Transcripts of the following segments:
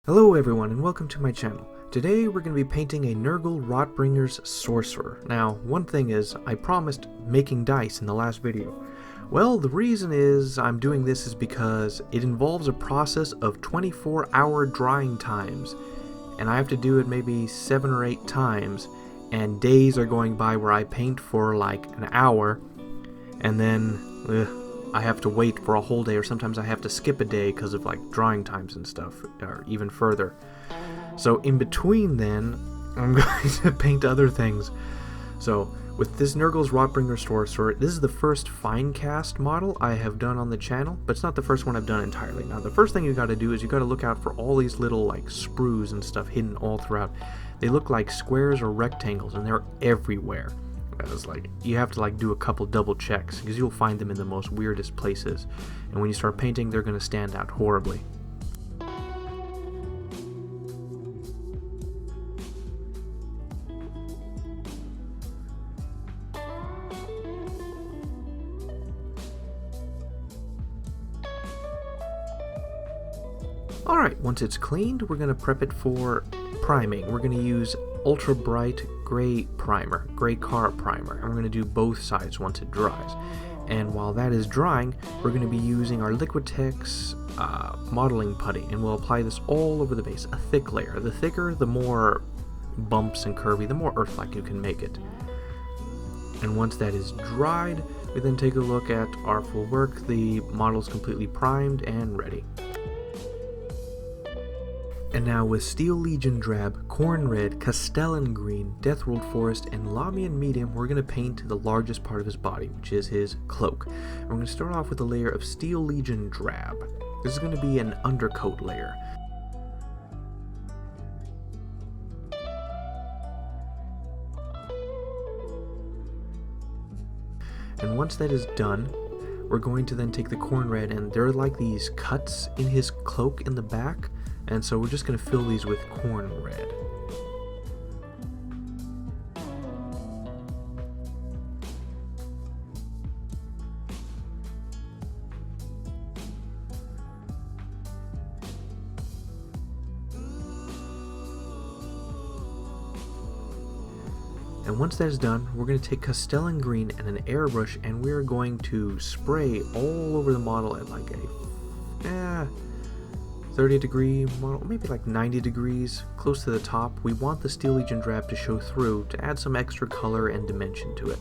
Hello everyone and welcome to my channel. Today we're going to be painting a Nurgle Rotbringer Sorcerer. Now, one thing is, I promised making dice in the last video. Well, the reason I'm doing this is because it involves a process of 24-hour drying times. And I have to do it maybe 7 or 8 times, and days are going by where I paint for like an hour, and then I have to wait for a whole day, or sometimes I have to skip a day because of like drying times and stuff, or even further. So in between then, I'm going to paint other things. So with this Nurgle's Rotbringer Sorcerer, this is the first finecast model I have done on the channel, but it's not the first one I've done entirely. Now the first thing you gotta do is you gotta look out for all these little like sprues and stuff hidden all throughout. They look like squares or rectangles and they're everywhere. It's like you have to like do a couple double checks because you'll find them in the most weirdest places, and when you start painting they're going to stand out horribly. Alright, once it's cleaned, we're going to prep it for priming. We're going to use ultra bright gray primer, gray car primer, and we're going to do both sides once it dries. And while that is drying, we're going to be using our Liquitex modeling putty, and we'll apply this all over the base, a thick layer. The thicker, the more bumps and curvy, the more earth-like you can make it. And once that is dried, we then take a look at our full work. The model is completely primed and ready. And now with Steel Legion Drab, Corn Red, Castellan Green, Deathworld Forest, and Lamian Medium, we're going to paint the largest part of his body, which is his cloak. And we're going to start off with a layer of Steel Legion Drab. This is going to be an undercoat layer. And once that is done, we're going to then take the Corn Red, and there are like these cuts in his cloak in the back. And so we're just going to fill these with Corn Red. And once that is done, we're going to take Castellan Green and an airbrush, and we're going to spray all over the model at like a 30-degree model, maybe like 90 degrees, close to the top. We want the Steel Legion Drab to show through to add some extra color and dimension to it.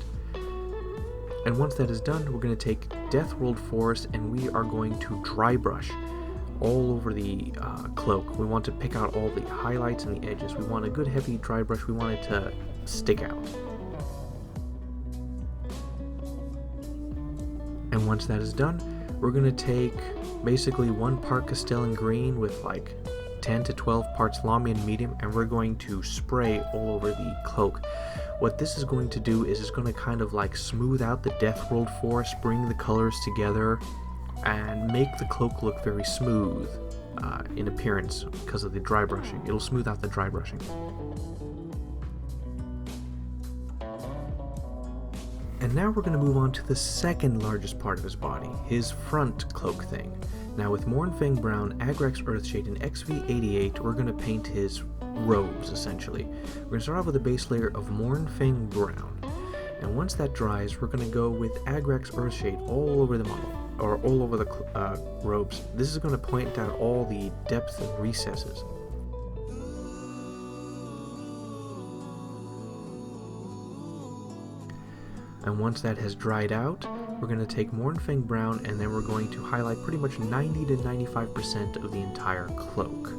And once that is done, we're going to take Deathworld Forest and we are going to dry brush all over the cloak. We want to pick out all the highlights and the edges. We want a good heavy dry brush. We want it to stick out. And once that is done, we're going to take basically 1 part Castellan Green with like 10 to 12 parts Lamian Medium, and we're going to spray all over the cloak. What this is going to do is it's going to kind of like smooth out the Deathworld Forest, bring the colors together, and make the cloak look very smooth in appearance because of the dry brushing. It'll smooth out the dry brushing. And now we're going to move on to the second largest part of his body, his front cloak thing. Now with Mournfang Brown, Agrax Earthshade, and XV88, we're going to paint his robes, essentially. We're going to start off with a base layer of Mournfang Brown. And once that dries, we're going to go with Agrax Earthshade all over the model, or all over the robes. This is going to point out all the depths and recesses. And once that has dried out, we're going to take Mournfang Brown, and then we're going to highlight pretty much 90 to 95% of the entire cloak.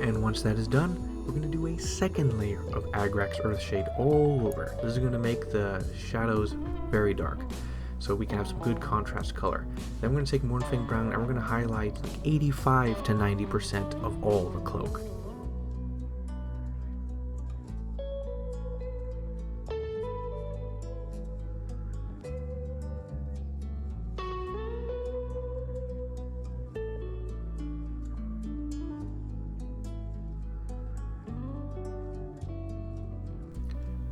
And once that is done, we're going to do a second layer of Agrax Earthshade all over. This is going to make the shadows very dark, so we can have some good contrast color. Then we're going to take Mournfang Brown and we're going to highlight like 85 to 90% of all the cloak.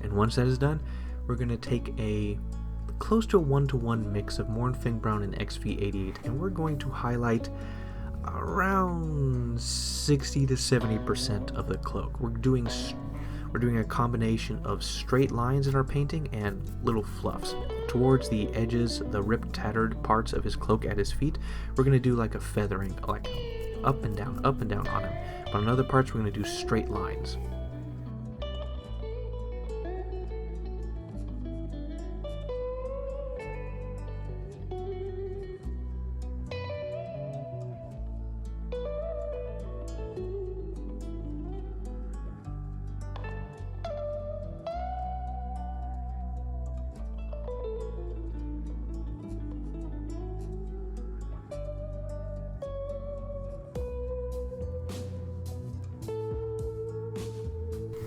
And once that is done, we're going to take a close to a 1-to-1 mix of Mournfang Brown and XV88, and we're going to highlight around 60 to 70% of the cloak. We're doing a combination of straight lines in our painting and little fluffs. Towards the edges, the ripped, tattered parts of his cloak at his feet, we're going to do like a feathering, like up and down on him. But on other parts, we're going to do straight lines.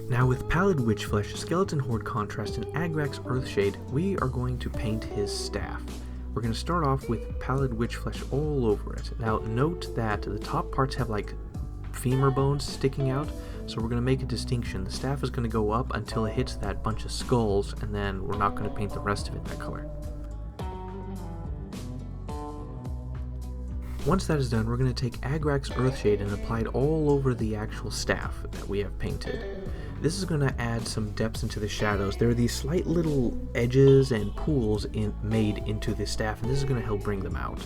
Now with Pallid Witchflesh, Skeleton Horde Contrast, and Agrax Earthshade, we are going to paint his staff. We're going to start off with Pallid Witchflesh all over it. Now note that the top parts have like femur bones sticking out, so we're going to make a distinction. The staff is going to go up until it hits that bunch of skulls, and then we're not going to paint the rest of it that color. Once that is done, we're going to take Agrax Earthshade and apply it all over the actual staff that we have painted. This is going to add some depths into the shadows. There are these slight little edges and pools made into the staff, and this is going to help bring them out.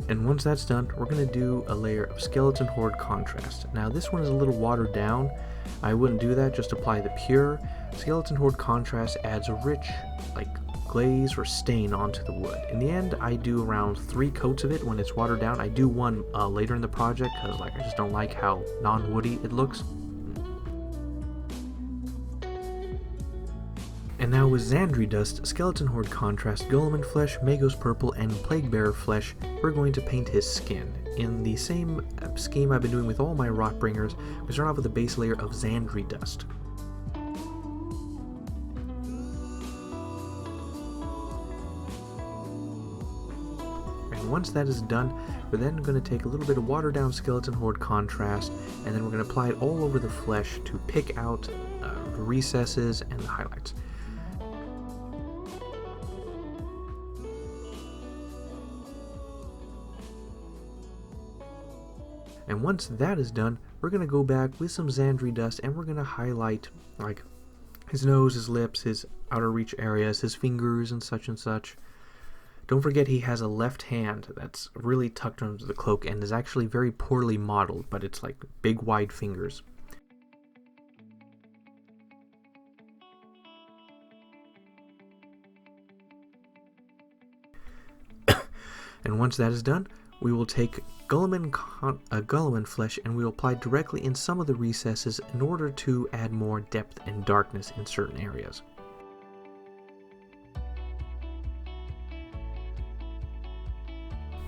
And once that's done, we're going to do a layer of Skeleton Horde Contrast. Now this one is a little watered down. I wouldn't do that, just apply the pure. Skeleton Horde Contrast adds a rich, like, glaze or stain onto the wood. In the end, I do around 3 coats of it when it's watered down. I do one later in the project because I just don't like how non-woody it looks. And now with Xandri Dust, Skeleton Horde Contrast, Golem Flesh, Magos Purple, and Plaguebearer Flesh, we're going to paint his skin. In the same scheme I've been doing with all my Rotbringers, we start off with a base layer of Xandri Dust. Once that is done, we're then going to take a little bit of watered down Skeleton Horde Contrast, and then we're going to apply it all over the flesh to pick out the recesses and the highlights. And once that is done, we're going to go back with some Xandri Dust and we're going to highlight like his nose, his lips, his outer reach areas, his fingers, and such. Don't forget he has a left hand that's really tucked under the cloak and is actually very poorly modeled, but it's like big wide fingers. And once that is done, we will take Golem Flesh and we will apply directly in some of the recesses in order to add more depth and darkness in certain areas.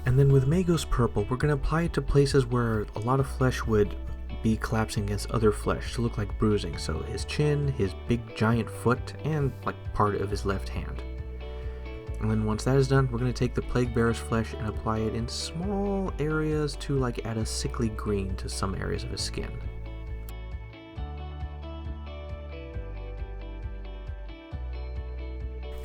And then with Magos Purple, we're going to apply it to places where a lot of flesh would be collapsing against other flesh to look like bruising. So his chin, his big giant foot, and like part of his left hand. And then once that is done, we're going to take the Plaguebearer's flesh and apply it in small areas to like add a sickly green to some areas of his skin.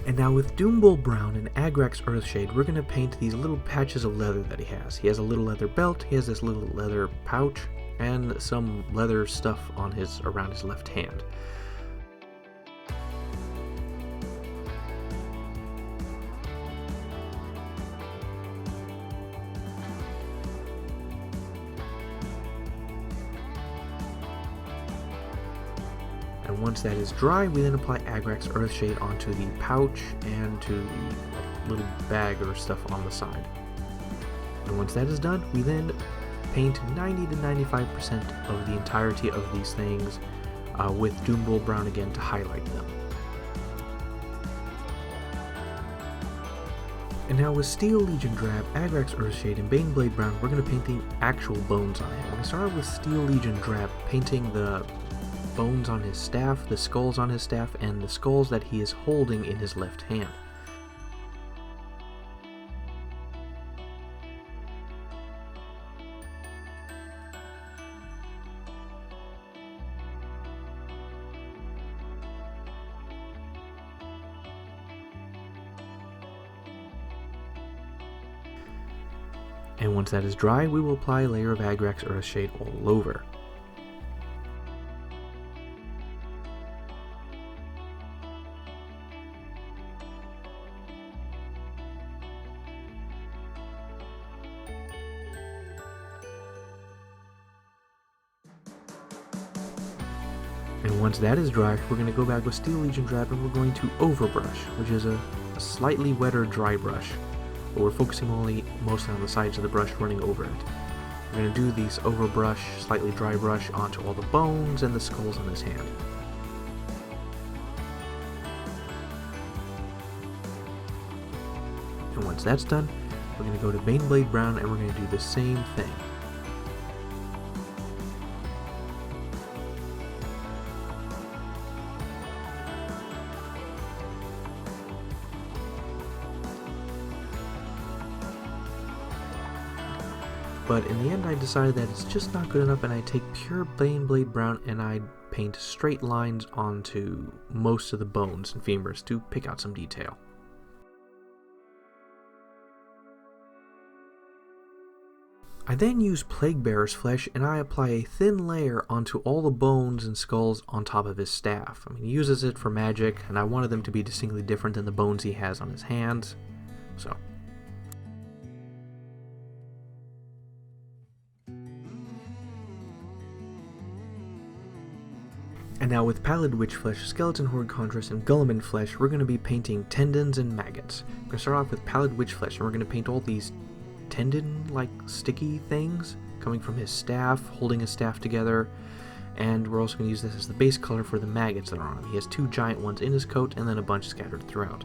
And now with Doombull Brown and Agrax Earthshade, we're going to paint these little patches of leather that he has. He has a little leather belt, he has this little leather pouch, and some leather stuff on around his left hand. And once that is dry, we then apply Agrax Earthshade onto the pouch and to the little bag or stuff on the side. And once that is done, we then paint 90 to 95% of the entirety of these things with Doombull Brown again to highlight them. And now with Steel Legion Drab, Agrax Earthshade, and Baneblade Brown, we're going to paint the actual bones on him. We're going to start out with Steel Legion Drab, painting the bones on his staff, the skulls on his staff, and the skulls that he is holding in his left hand. And once that is dry, we will apply a layer of Agrax Earthshade all over. And once that is dry, we're going to go back with Steel Legion Drab and we're going to overbrush, which is a slightly wetter dry brush. But we're focusing mostly on the sides of the brush running over it. We're going to do these overbrush, slightly dry brush onto all the bones and the skulls on his hand. And once that's done, we're going to go to Baneblade Brown and we're going to do the same thing. But in the end I decided that it's just not good enough and I take pure Baneblade Brown and I paint straight lines onto most of the bones and femurs to pick out some detail. I then use Plaguebearer's flesh and I apply a thin layer onto all the bones and skulls on top of his staff. I mean, he uses it for magic and I wanted them to be distinctly different than the bones he has on his hands, so. And now with Pallid Witch Flesh, Skeleton Horde Contrast, and Guilliman Flesh, we're going to be painting tendons and maggots. We're going to start off with Pallid Witch Flesh, and we're going to paint all these tendon-like sticky things coming from his staff, holding his staff together, and we're also going to use this as the base color for the maggots that are on him. He has 2 giant ones in his coat, and then a bunch scattered throughout.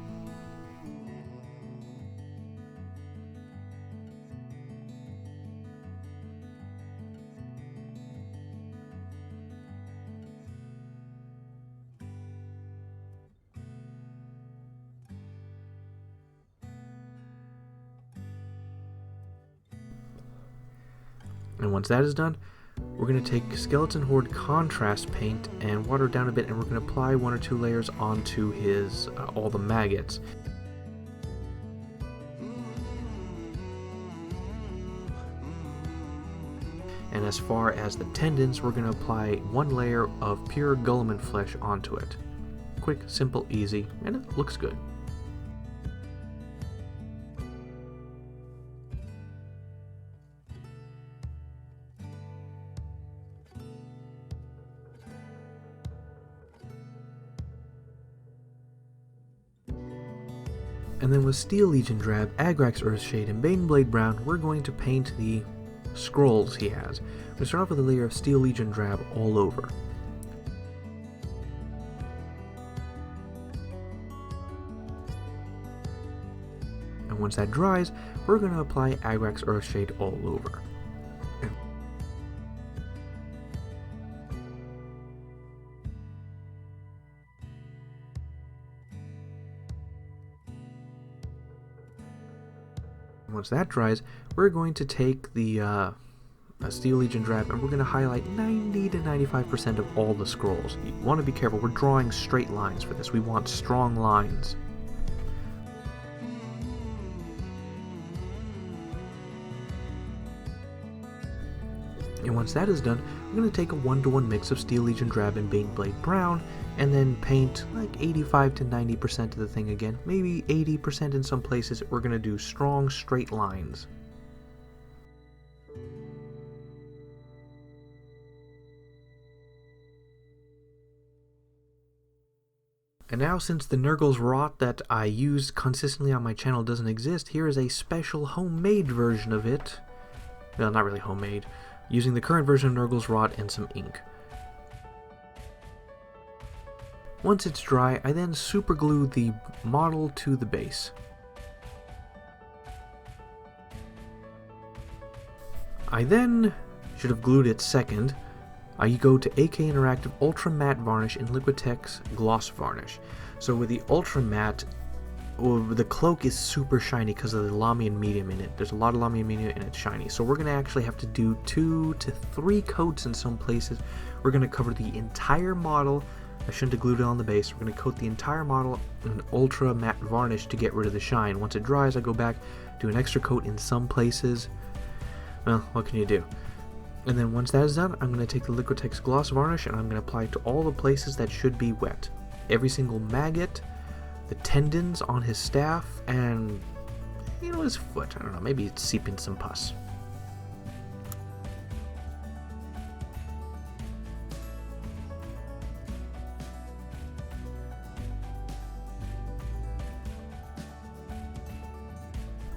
And once that is done, we're going to take Skeleton Horde Contrast paint and water it down a bit, and we're going to apply 1 or 2 layers onto his all the maggots. And as far as the tendons, we're going to apply 1 layer of pure Guilliman flesh onto it. Quick, simple, easy, and it looks good. And then with Steel Legion Drab, Agrax Earthshade, and Baneblade Brown, we're going to paint the scrolls he has. We start off with a layer of Steel Legion Drab all over. And once that dries, we're going to apply Agrax Earthshade all over. Once that dries, we're going to take the Steel Legion Drab and we're going to highlight 90 to 95% of all the scrolls. You want to be careful, we're drawing straight lines for this. We want strong lines. And once that is done, we're going to take a 1-to-1 mix of Steel Legion Drab and Baneblade Brown, and then paint like 85 to 90% of the thing again, maybe 80% in some places. We're going to do strong, straight lines. And now, since the Nurgle's Rot that I use consistently on my channel doesn't exist, here is a special homemade version of it. Well, not really homemade. Using the current version of Nurgle's Rot and some ink. Once it's dry, I then super glue the model to the base. I then should have glued it second. I go to AK Interactive Ultra Matte Varnish in Liquitex Gloss Varnish. So with the Ultra Matte, the cloak is super shiny because of the Lamian medium in it. There's a lot of Lamian medium and it's shiny. So we're going to actually have to do 2 to 3 coats in some places. We're going to cover the entire model. I shouldn't have glued it on the base. We're going to coat the entire model in ultra matte varnish to get rid of the shine. Once it dries, I go back, do an extra coat in some places, Well, what can you do? And then once that is done, I'm going to take the Liquitex Gloss Varnish and I'm going to apply it to all the places that should be wet. Every single maggot, the tendons on his staff, and, you know, his foot. I don't know, maybe it's seeping some pus.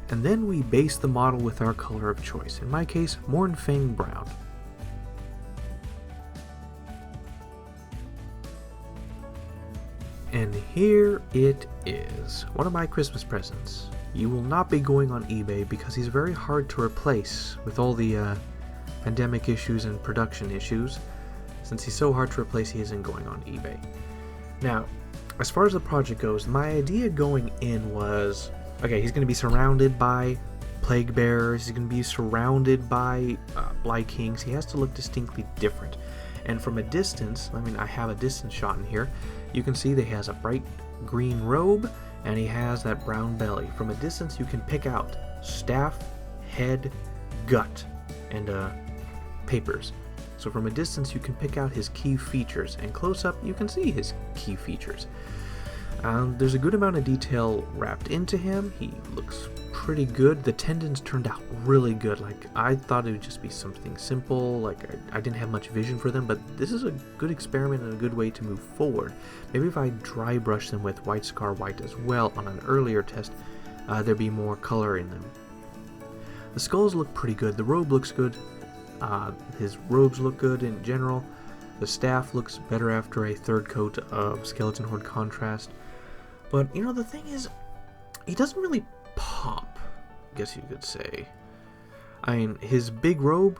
And then we base the model with our color of choice, in my case, Mornfang Brown. And here it is, one of my Christmas presents. You will not be going on eBay because he's very hard to replace with all the pandemic issues and production issues. Since he's so hard to replace, he isn't going on eBay. Now, as far as the project goes, my idea going in was, okay, he's going to be surrounded by plague bearers, he's going to be surrounded by Blight Kings. He has to look distinctly different. And from a distance, I mean, I have a distance shot in here, you can see that he has a bright green robe and he has that brown belly. From a distance, you can pick out staff, head, gut, and papers. So from a distance, you can pick out his key features, and close up, you can see his key features. There's a good amount of detail wrapped into him. He looks pretty good. The tendons turned out really good. Like, I thought it would just be something simple. Like, I didn't have much vision for them, but this is a good experiment and a good way to move forward. Maybe if I dry brush them with White Scar White as well on an earlier test, there'd be more color in them. The skulls look pretty good. The robe looks good. His robes look good in general. The staff looks better after a third coat of Skeleton Horde contrast. But, you know, the thing is, he doesn't really pop, I guess you could say. I mean, his big robe,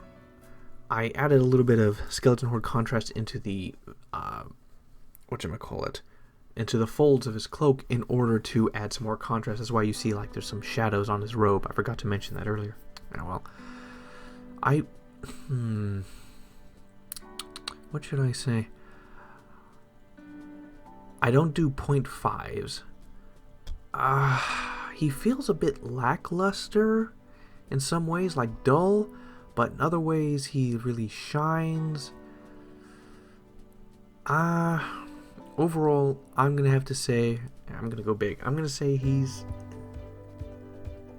I added a little bit of Skeleton Horde contrast into the, into the folds of his cloak in order to add some more contrast. That's why you see, like, there's some shadows on his robe. I forgot to mention that earlier. Oh, well. What should I say? I don't do 0.5s. He feels a bit lackluster in some ways, like dull, but in other ways he really shines. Overall, I'm gonna have to say, I'm gonna go big. I'm gonna say he's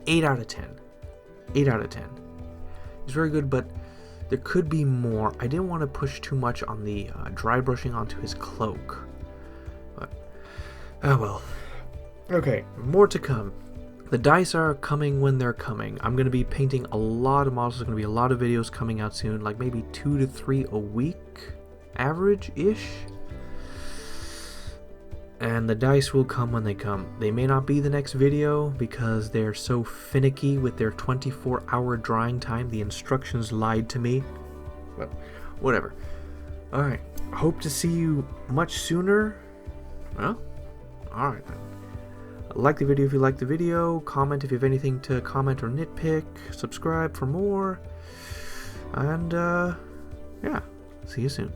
8 out of 10. 8 out of 10. He's very good, but there could be more. I didn't want to push too much on the dry brushing onto his cloak. But, oh well. Okay, more to come. The dice are coming when they're coming. I'm going to be painting a lot of models. There's going to be a lot of videos coming out soon. Like maybe 2 to 3 a week. Average-ish. And the dice will come when they come. They may not be the next video because they're so finicky with their 24-hour drying time. The instructions lied to me. But whatever. Alright. Hope to see you much sooner. Well, alright then. Like the video if you like the video. Comment if you have anything to comment or nitpick. Subscribe for more. And, yeah. See you soon.